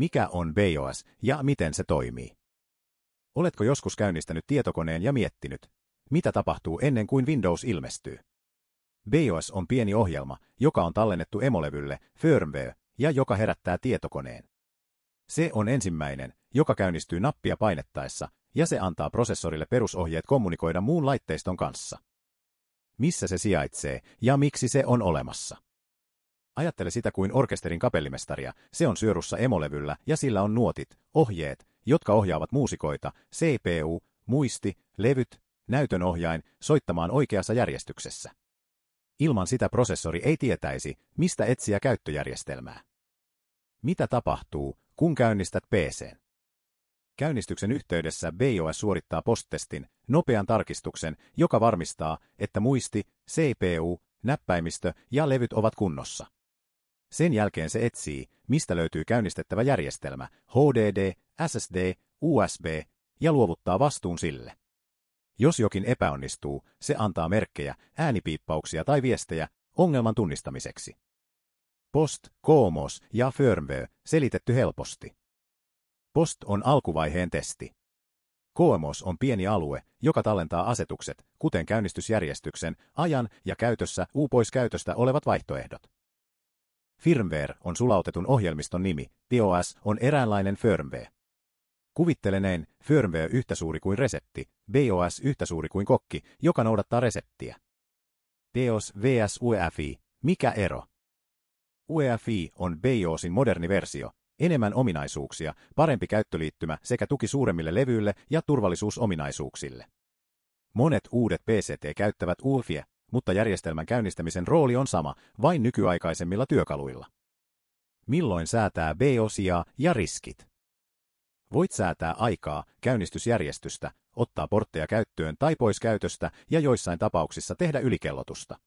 Mikä on BIOS ja miten se toimii? Oletko joskus käynnistänyt tietokoneen ja miettinyt, mitä tapahtuu ennen kuin Windows ilmestyy? BIOS on pieni ohjelma, joka on tallennettu emolevylle, firmware, ja joka herättää tietokoneen. Se on ensimmäinen, joka käynnistyy nappia painettaessa, ja se antaa prosessorille perusohjeet kommunikoida muun laitteiston kanssa. Missä se sijaitsee ja miksi se on olemassa? Ajattele sitä kuin orkesterin kapellimestaria, se on syörussa emolevyllä ja sillä on nuotit, ohjeet, jotka ohjaavat muusikoita, CPU, muisti, levyt, näytönohjain soittamaan oikeassa järjestyksessä. Ilman sitä prosessori ei tietäisi, mistä etsiä käyttöjärjestelmää. Mitä tapahtuu, kun käynnistät PC:n? Käynnistyksen yhteydessä BIOS suorittaa post-testin, nopean tarkistuksen, joka varmistaa, että muisti, CPU, näppäimistö ja levyt ovat kunnossa. Sen jälkeen se etsii, mistä löytyy käynnistettävä järjestelmä, HDD, SSD, USB, ja luovuttaa vastuun sille. Jos jokin epäonnistuu, se antaa merkkejä, äänipiippauksia tai viestejä ongelman tunnistamiseksi. Post, CMOS ja firmware selitetty helposti. Post on alkuvaiheen testi. CMOS on pieni alue, joka tallentaa asetukset, kuten käynnistysjärjestyksen, ajan ja käytössä pois käytöstä olevat vaihtoehdot. Firmware on sulautetun ohjelmiston nimi, BIOS on eräänlainen firmware. Kuvittele näin, firmware yhtä suuri kuin resepti, BIOS yhtä suuri kuin kokki, joka noudattaa reseptiä. BIOS vs UEFI, mikä ero? UEFI on BIOSin moderni versio, enemmän ominaisuuksia, parempi käyttöliittymä sekä tuki suuremmille levyille ja turvallisuusominaisuuksille. Monet uudet PCT käyttävät UEFIä, mutta järjestelmän käynnistämisen rooli on sama, vain nykyaikaisemmilla työkaluilla. Milloin säätää BIOSia ja riskit? Voit säätää aikaa, käynnistysjärjestystä, ottaa portteja käyttöön tai pois käytöstä ja joissain tapauksissa tehdä ylikellotusta.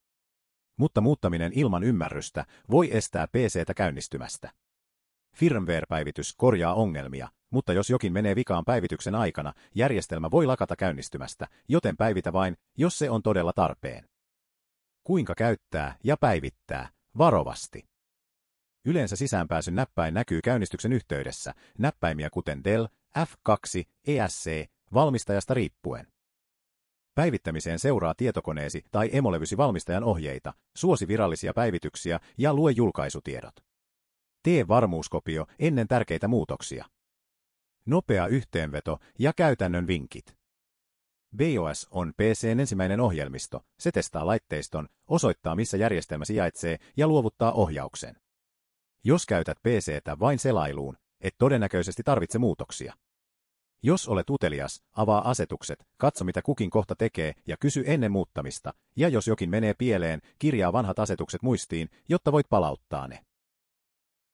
Mutta muuttaminen ilman ymmärrystä voi estää PC:tä käynnistymästä. Firmware-päivitys korjaa ongelmia, mutta jos jokin menee vikaan päivityksen aikana, järjestelmä voi lakata käynnistymästä, joten päivitä vain, jos se on todella tarpeen. Kuinka käyttää ja päivittää? Varovasti. Yleensä sisäänpääsyn näppäin näkyy käynnistyksen yhteydessä, näppäimiä kuten Dell, F2, ESC, valmistajasta riippuen. Päivittämiseen seuraa tietokoneesi tai emolevysi valmistajan ohjeita, suosi virallisia päivityksiä ja lue julkaisutiedot. Tee varmuuskopio ennen tärkeitä muutoksia. Nopea yhteenveto ja käytännön vinkit. BIOS on PC:n ensimmäinen ohjelmisto, se testaa laitteiston, osoittaa missä järjestelmä sijaitsee ja luovuttaa ohjauksen. Jos käytät PC:tä vain selailuun, et todennäköisesti tarvitse muutoksia. Jos olet utelias, avaa asetukset, katso mitä kukin kohta tekee ja kysy ennen muuttamista, ja jos jokin menee pieleen, kirjaa vanhat asetukset muistiin, jotta voit palauttaa ne.